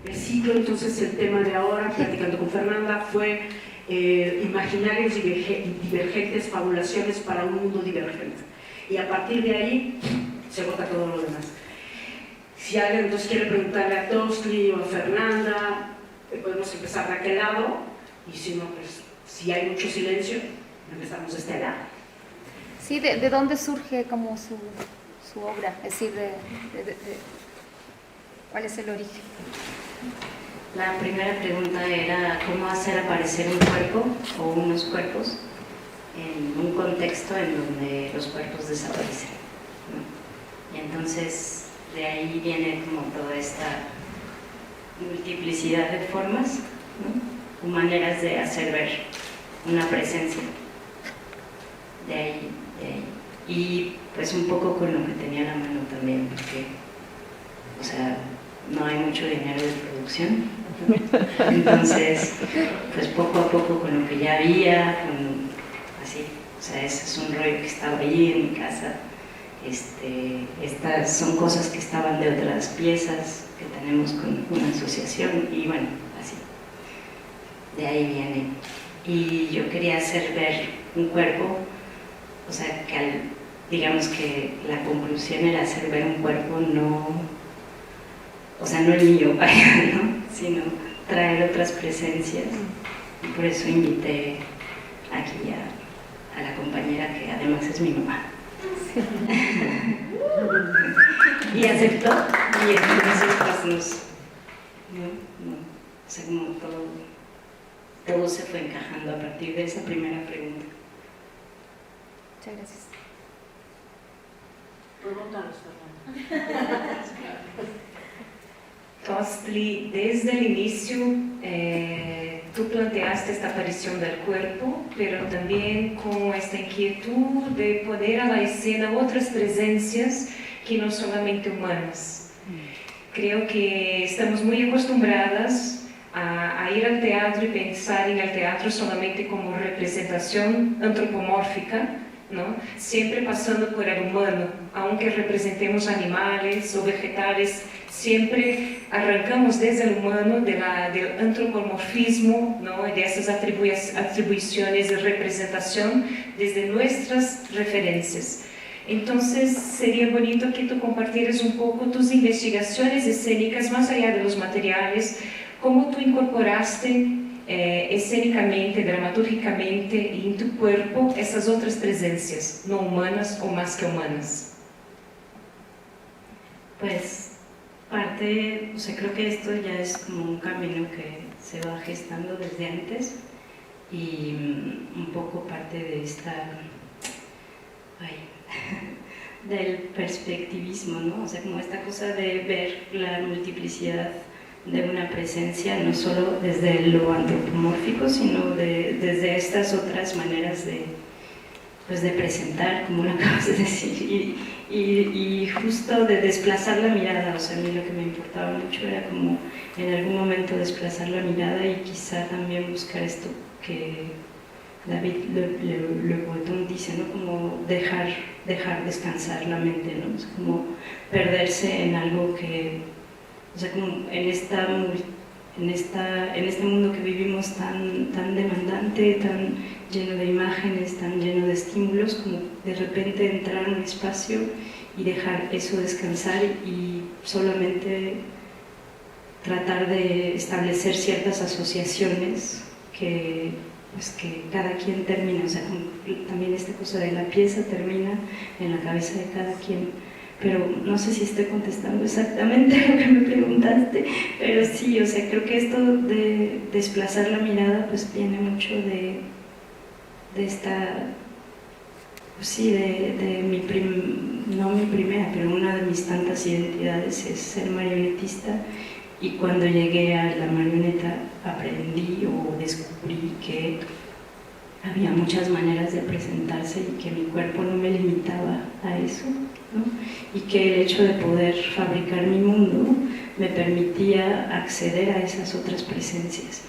El ciclo, entonces, el tema de ahora, platicando con Fernanda, fue imaginarios divergentes, fabulaciones para un mundo divergente. Y a partir de ahí se vota todo lo demás. Si alguien entonces quiere preguntarle a Tosli o a Fernanda, podemos empezar de aquel lado, y si no, pues si hay mucho silencio, empezamos de este lado. Sí, ¿de dónde surge como su obra? Es decir, ¿cuál es el origen? La primera pregunta era cómo hacer aparecer un cuerpo o unos cuerpos en un contexto en donde los cuerpos desaparecen, ¿no? Y entonces de ahí viene como toda esta multiplicidad de formas, ¿no? O maneras de hacer ver una presencia. De ahí. Y pues un poco con lo que tenía a la mano también, porque, o sea, no hay mucho dinero de producción. Entonces, pues poco a poco con lo que ya había, así, o sea, ese es un rollo que estaba ahí en mi casa. Estas son cosas que estaban de otras piezas que tenemos con una asociación y bueno, así. De ahí viene. Y yo quería hacer ver un cuerpo, o sea, que digamos que la conclusión era hacer ver un cuerpo no, o sea, no el mío, ¿no? Sino traer otras presencias. Y por eso invité aquí a la compañera que además es mi mamá. Sí. Y aceptó, y entonces pues o sea, como todo se fue encajando a partir de esa primera pregunta. Muchas gracias. Pregúntanos, Fernanda. Tosli, desde el inicio tú planteaste esta aparición del cuerpo, pero también con esta inquietud de poner a la escena otras presencias que no solamente humanas. Creo que estamos muy acostumbradas a ir al teatro y pensar en el teatro solamente como representación antropomórfica, ¿no? Siempre pasando por el humano, aunque representemos animales o vegetales, siempre arrancamos desde el humano, del antropomorfismo, ¿no? De esas atribuciones de representación desde nuestras referencias. Entonces sería bonito que tú compartieras un poco tus investigaciones escénicas más allá de los materiales, cómo tú incorporaste escénicamente, dramatúrgicamente y en tu cuerpo esas otras presencias, no humanas o más que humanas. Pues parte, o sea, creo que esto ya es como un camino que se va gestando desde antes y un poco parte de del perspectivismo, ¿no? O sea, como esta cosa de ver la multiplicidad de una presencia, no solo desde lo antropomórfico, sino desde estas otras maneras de presentar, como lo acabas de decir, y justo de desplazar la mirada. O sea, a mí lo que me importaba mucho era como en algún momento desplazar la mirada y quizá también buscar esto que David Le Breton dice, ¿no? Como dejar descansar la mente, ¿no? O sea, como perderse en algo que, o sea, como en este mundo que vivimos tan demandante, tan lleno de imágenes, tan lleno de estímulos, como de repente entrar en un espacio y dejar eso descansar y solamente tratar de establecer ciertas asociaciones que cada quien termina, o sea, también esta cosa de la pieza termina en la cabeza de cada quien. Pero no sé si estoy contestando exactamente lo que me preguntaste, pero sí, o sea, creo que esto de desplazar la mirada pues viene mucho de esta, pues sí, no mi primera, pero una de mis tantas identidades es ser marionetista, y cuando llegué a la marioneta aprendí o descubrí que había muchas maneras de presentarse y que mi cuerpo no me limitaba a eso, ¿no? Y que el hecho de poder fabricar mi mundo me permitía acceder a esas otras presencias.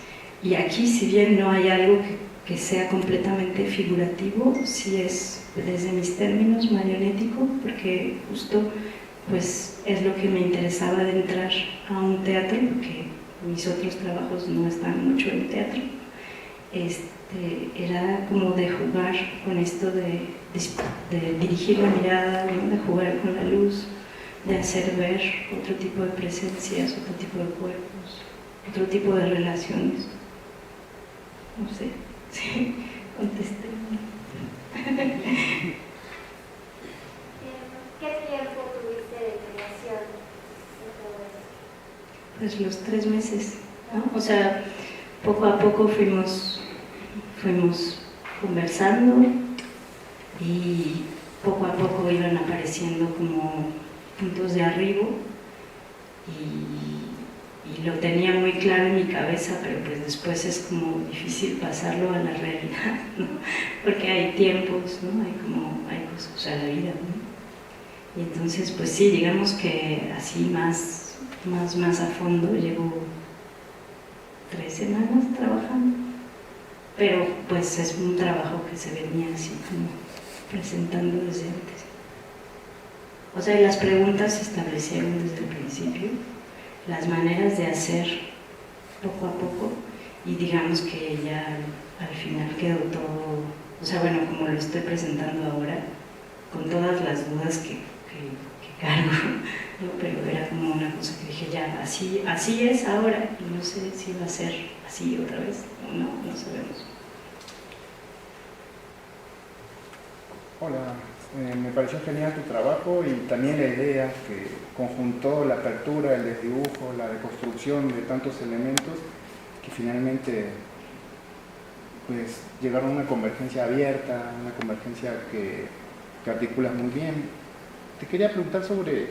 Y aquí, si bien no hay algo que sea completamente figurativo, sí es, desde mis términos, marionético, porque justo pues es lo que me interesaba de entrar a un teatro, porque mis otros trabajos no están mucho en teatro, era como de jugar con esto de dirigir la mirada, ¿no? De jugar con la luz, de hacer ver otro tipo de presencias, otro tipo de cuerpos, otro tipo de relaciones. No sé, sí, contesté. ¿Qué tiempo tuviste de creación de todo eso? Pues los 3 meses, ¿no? O sea, poco a poco fuimos conversando y poco a poco iban apareciendo como puntos de arribo y lo tenía muy claro en mi cabeza, pero pues después es como difícil pasarlo a la realidad, ¿no? Porque hay tiempos, ¿no? Hay cosas, o sea, la vida, ¿no? Y entonces pues sí, digamos que así más a fondo llevo 3 semanas trabajando, pero pues es un trabajo que se venía así como presentando desde antes. O sea, las preguntas se establecieron desde el principio, las maneras de hacer poco a poco, y digamos que ya al final quedó todo, o sea, bueno, como lo estoy presentando ahora, con todas las dudas que cargo, ¿no? Pero era como una cosa que dije, ya, así es ahora, y no sé si va a ser así otra vez, o no sabemos. Hola, me pareció genial tu trabajo y también la idea que conjuntó la apertura, el desdibujo, la deconstrucción de tantos elementos que finalmente pues llegaron a una convergencia abierta, una convergencia que articulas muy bien. Te quería preguntar sobre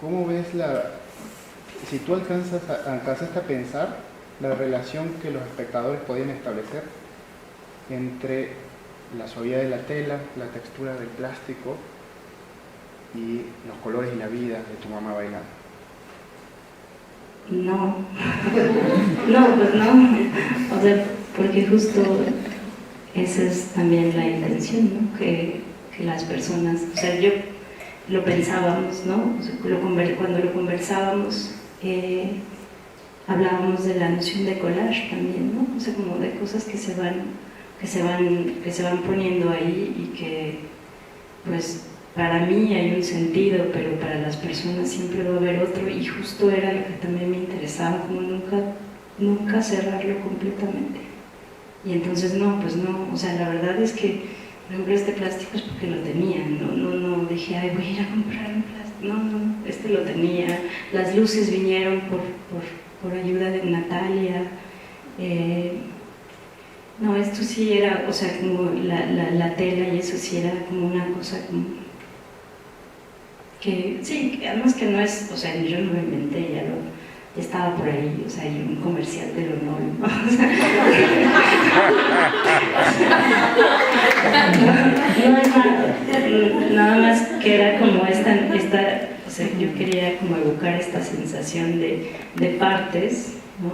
cómo ves si tú alcanzaste a pensar la relación que los espectadores podían establecer entre la suavidad de la tela, la textura del plástico y los colores y la vida de tu mamá bailando. No, pues no, o sea, porque justo esa es también la intención, ¿no? Que las personas, o sea, yo lo pensábamos, ¿no? O sea, cuando lo conversábamos, hablábamos de la noción de collage también, ¿no? O sea, como de cosas que se van poniendo ahí y que, pues, para mí hay un sentido, pero para las personas siempre va a haber otro, y justo era lo que también me interesaba, como nunca cerrarlo completamente. Y entonces pues no, o sea, la verdad es que, por ejemplo, este plástico es porque lo tenía, no dije, ay, voy a ir a comprar un plástico, no, este lo tenía, las luces vinieron por ayuda de Natalia, no, esto sí era, o sea, como la tela y eso sí era como una cosa como que, sí, además que no es, o sea, yo no lo inventé, ya estaba por ahí, o sea, hay un comercial del honor, ¿no? O sea, no es nada más que era como esta, o sea, yo quería como evocar esta sensación de partes, ¿no?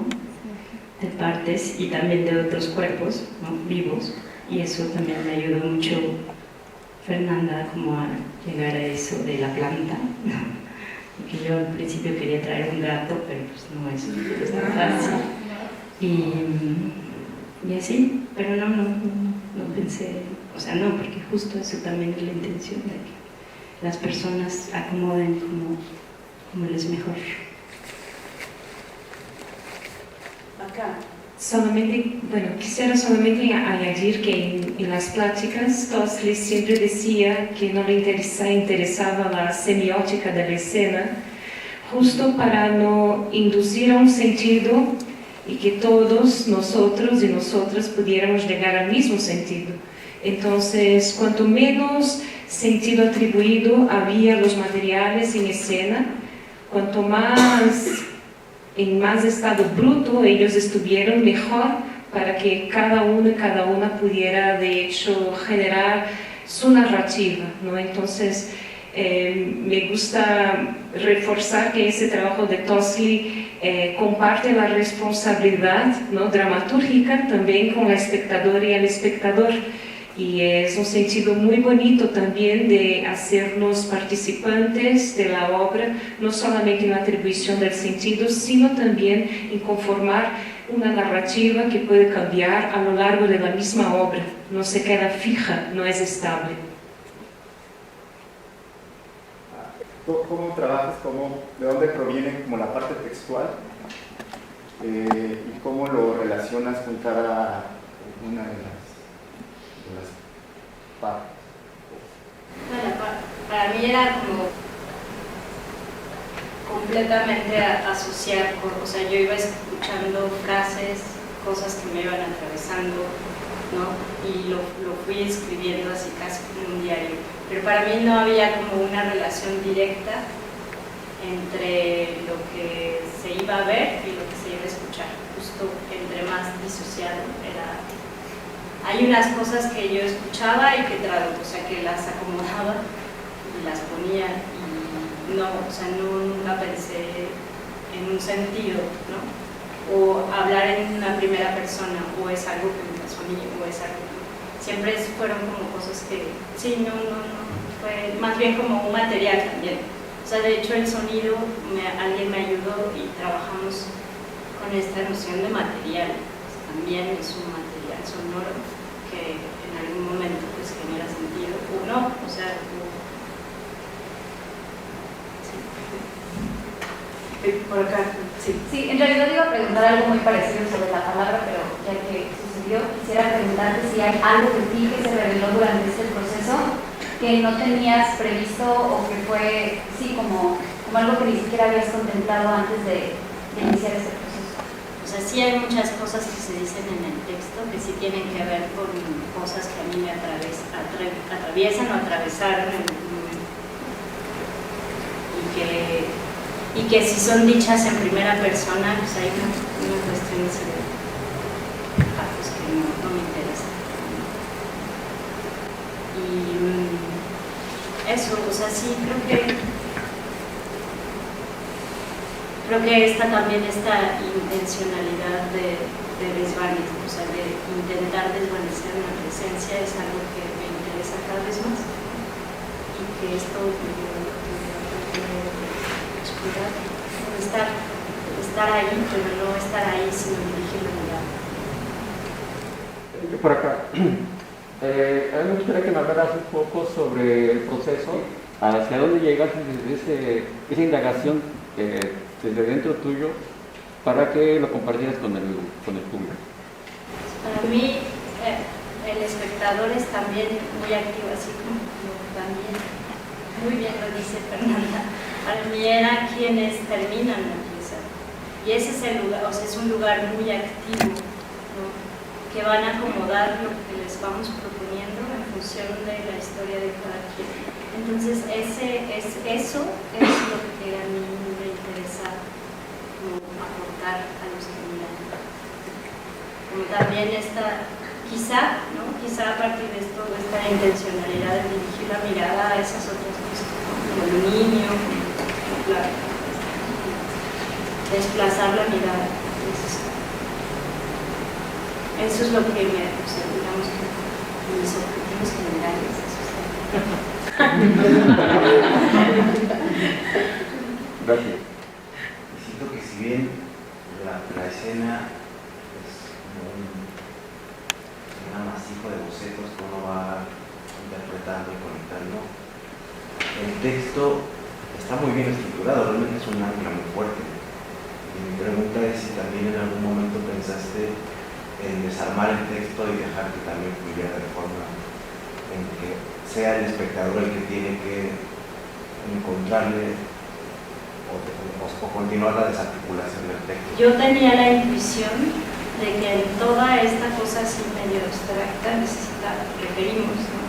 De partes y también de otros cuerpos, ¿no? Vivos, y eso también me ayudó mucho Fernanda como a llegar a eso de la planta, ¿no? Porque yo al principio quería traer un gato, pero pues no es tan fácil, y así, pero no pensé, o sea, no, porque justo eso también es la intención de que las personas acomoden como les mejor. Acá. Quisiera solamente añadir que en las pláticas Tosley siempre decía que no le interesaba la semiótica de la escena, justo para no inducir a un sentido y que todos nosotros y nosotras pudiéramos llegar al mismo sentido. Entonces, cuanto menos sentido atribuido había a los materiales en escena, cuanto más en más estado bruto ellos estuvieron, mejor para que cada uno y cada una pudiera de hecho generar su narrativa, ¿no? Entonces me gusta reforzar que ese trabajo de Tosley comparte la responsabilidad, ¿no? dramatúrgica también con la espectadora y el espectador, Y es un sentido muy bonito también de hacernos participantes de la obra, no solamente en la atribución del sentido, sino también en conformar una narrativa que puede cambiar a lo largo de la misma obra, no se queda fija, no es estable. ¿Cómo trabajas? ¿De dónde proviene como la parte textual? ¿Y cómo lo relacionas con cada una de las partes? Bueno, para mí era como completamente asociar, o sea, yo iba escuchando frases, cosas que me iban atravesando, ¿no? Y lo fui escribiendo así casi como un diario. Pero para mí no había como una relación directa entre lo que se iba a ver y lo que se iba a escuchar. Justo entre más disociado era... Hay unas cosas que yo escuchaba y que o sea, que las acomodaba y las ponía y no, o sea, nunca pensé en un sentido, ¿no? O hablar en una primera persona, o es algo que me pasó a mí, o es algo que... Siempre fueron como cosas que, sí, no, fue más bien como un material también. O sea, de hecho el sonido, alguien me ayudó y trabajamos con esta noción de material. También es un material sonoro que en algún momento pues genera sentido, o no, o sea, Por acá, sí. Sí, en realidad iba a preguntar algo muy parecido sobre la palabra, pero ya que sucedió, quisiera preguntarte si hay algo de ti que se reveló durante este proceso que no tenías previsto o que fue, sí, como algo que ni siquiera habías contemplado antes de iniciar este proceso. O sea, sí hay muchas cosas que se dicen en el texto que sí tienen que ver con cosas que a mí me atraviesan o atravesaron en algún momento. Y que si son dichas en primera persona, pues hay una cuestión así de actos que no me interesan. Y eso, o sea, sí, creo que también esta intencionalidad de desvanecer, o sea, de intentar desvanecer una presencia es algo que me interesa cada vez más y que esto estar ahí, pero no estar ahí sino dirigir la mirada. Por acá, a mí me gustaría que me hablaras un poco sobre el proceso, hacia dónde llegaste desde esa indagación desde dentro tuyo para que lo compartieras con el público. Para mí el espectador es también muy activo, así como también muy bien lo dice Fernanda. Para mí era quienes terminan la pieza. Y ese es el lugar, o sea, es un lugar muy activo, ¿no? Que van a acomodar lo que les vamos proponiendo en función de la historia de cada quien. Entonces, eso es lo que a mí me interesa como aportar a los que miran. Como también quizá a partir de esto, esta intencionalidad de dirigir la mirada a esas otras cosas, como el niño, desplazar la mirada. Eso es lo que digamos que mis objetivos generales. Gracias. Siento que si bien la escena es como un amasijo de bocetos que uno va interpretando y conectando, el texto está muy bien estructurado, realmente es un ancla muy fuerte. Y mi pregunta es si también en algún momento pensaste en desarmar el texto y dejar que también fluyera de forma en que sea el espectador el que tiene que encontrarle o continuar la desarticulación del texto. Yo tenía la intuición de que en toda esta cosa así medio abstracta requerimos, ¿no?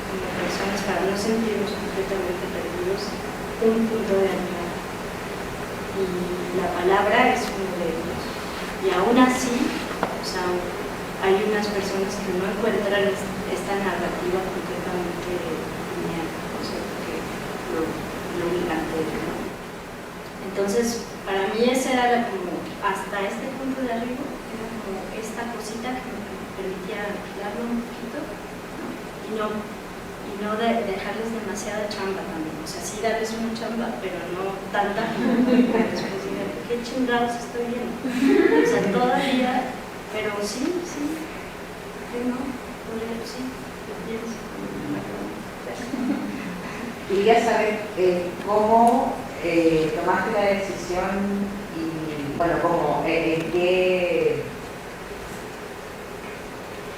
como personas, para no sentirnos completamente perdidos, un punto de anclaje. Y la palabra es uno de ellos. Y aún así, o sea, hay unas personas que no encuentran esta narrativa completamente lineal, o sea, que lo gigantesco, ¿no? Entonces, para mí ese era como, hasta este punto de arriba, era como esta cosita que me permitía ampliarlo un poquito, no dejarles demasiada chamba también, o sea, sí darles una chamba, pero no tanta como para después digan, ¿qué chingados estoy viendo? O sea, todavía, pero sí, ¿qué no? Sí, lo pienso. Quería saber cómo tomaste la decisión y, bueno, en qué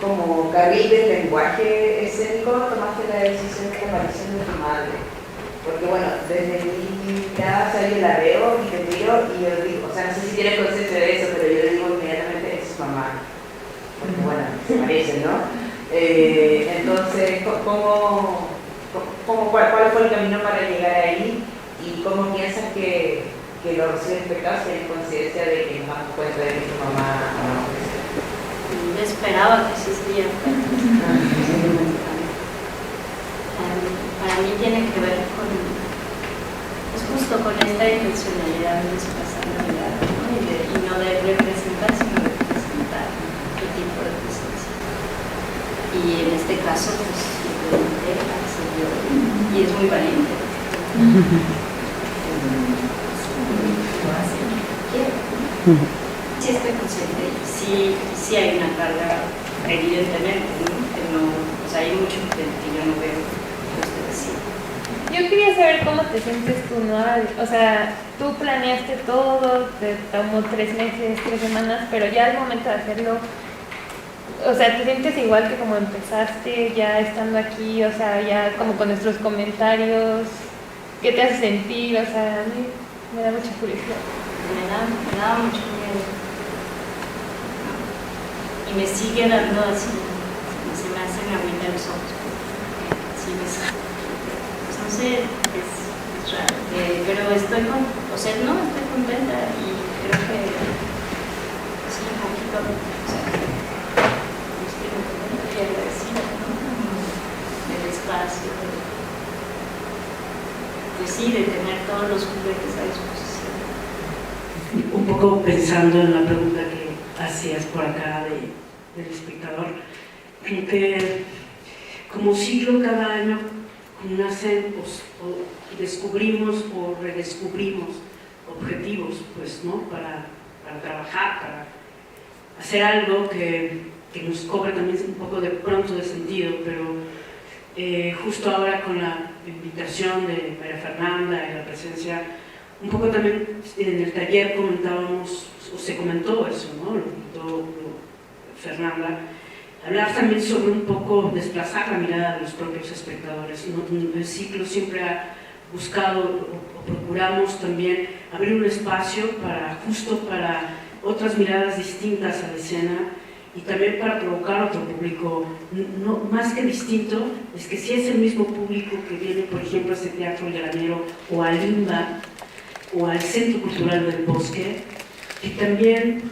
como carril del lenguaje escénico tomaste la decisión de la aparición de tu madre. Porque, bueno, desde mi mirada, o sea, yo la veo y te miro y yo digo, o sea, no sé si tienes conciencia de eso, pero yo le digo inmediatamente, es su mamá. Porque, bueno, se parecen, ¿no? Entonces, ¿cuál fue el camino para llegar ahí? ¿Y cómo piensas que los recién espectadores tienen conciencia de que nos damos cuenta de que tu mamá no es? Yo esperaba que sí sería. Para mí tiene que ver con, pues justo con esta intencionalidad de desplazar la mirada, ¿no? Y no de representar, sino de representar qué tipo de presencia. Y en este caso, pues simplemente accedió y es muy valiente. Sí estoy consciente, sí hay una carga, evidentemente, ¿no? O sea, hay mucho que yo no veo que ustedes sí. Yo quería saber cómo te sientes tú, ¿no? O sea, tú planeaste todo, te tomó 3 meses, 3 semanas, pero ya al momento de hacerlo, o sea, ¿te sientes igual que como empezaste ya estando aquí? O sea, ya como con nuestros comentarios, ¿qué te hace sentir? O sea, a mí me da mucha curiosidad. Me da mucho miedo. Y me sigue dando así, se me hacen agüita los ojos. Sí, pues no sé, es raro. Pero estoy estoy contenta y creo que sí, un poquito, o sea, estoy muy contenta y agradecida, ¿no? Del espacio, pues sí, de tener todos los juguetes a disposición. Un poco pensando en la pregunta que hacías por acá del espectador, que como ciclo cada año nacen o descubrimos o redescubrimos objetivos, pues, ¿no? Para trabajar, para hacer algo que nos cobra también un poco de pronto de sentido, pero justo ahora con la invitación de María Fernanda y la presencia, un poco también en el taller comentábamos, o se comentó eso, ¿no? Lo comentó Fernanda, hablar también sobre un poco desplazar la mirada de los propios espectadores, ¿no? El ciclo siempre ha buscado o procuramos también abrir un espacio justo para otras miradas distintas a la escena y también para provocar otro público, no, más que distinto, es que si es el mismo público que viene, por ejemplo, a este Teatro El Granero o a Limba o al Centro Cultural del Bosque, que también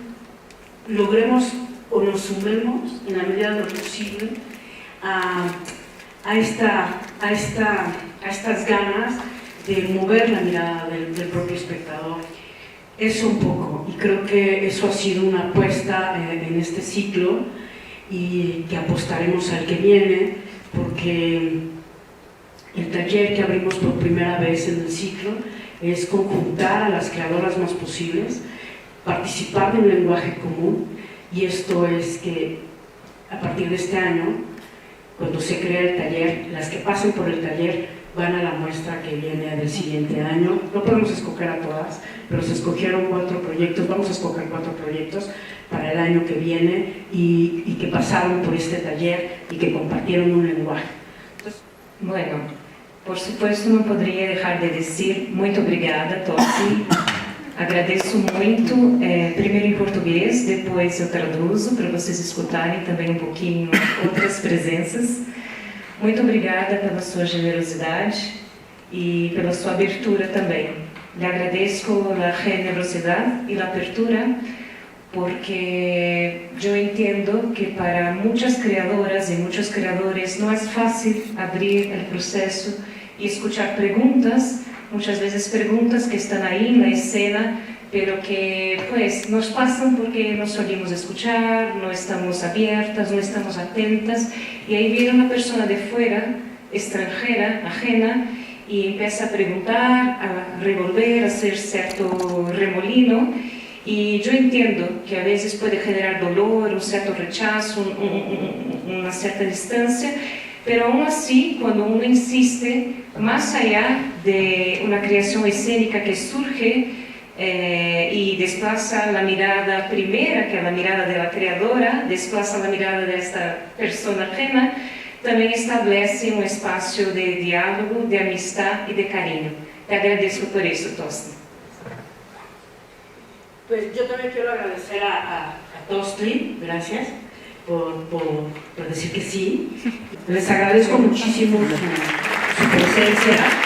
logremos o nos sumemos en la medida de lo posible a estas ganas de mover la mirada del propio espectador. Eso un poco, y creo que eso ha sido una apuesta en este ciclo y que apostaremos al que viene, porque el taller que abrimos por primera vez en el ciclo es conjuntar a las creadoras más posibles, participar de un lenguaje común, y esto es que a partir de este año, cuando se crea el taller, las que pasen por el taller van a la muestra que viene del siguiente año. No podemos escoger a todas, pero se escogieron 4 proyectos, vamos a escoger 4 proyectos para el año que viene y que pasaron por este taller y que compartieron un lenguaje. Entonces, bueno, por supuesto não poderia deixar de dizer muito obrigada, Tossi. Agradeço muito, primeiro em português, depois eu traduzo para vocês escutarem também um pouquinho outras presenças. Muito obrigada pela sua generosidade e pela sua abertura também. Le agradezco a generosidade e a abertura porque yo entiendo que para muchas creadoras y muchos creadores no es fácil abrir el proceso y escuchar preguntas, muchas veces preguntas que están ahí en la escena, pero que pues nos pasan porque no solemos escuchar, no estamos abiertas, no estamos atentas, y ahí viene una persona de fuera, extranjera, ajena, y empieza a preguntar, a revolver, a hacer cierto remolino, y yo entiendo que a veces puede generar dolor, un cierto rechazo, una cierta distancia, pero aún así, cuando uno insiste, más allá de una creación escénica que surge y desplaza la mirada primera, que es la mirada de la creadora, desplaza la mirada de esta persona ajena, también establece un espacio de diálogo, de amistad y de cariño. Te agradezco por eso, Tosni. Pues yo también quiero agradecer a Tostli, gracias por decir que sí. Les agradezco muchísimo su presencia.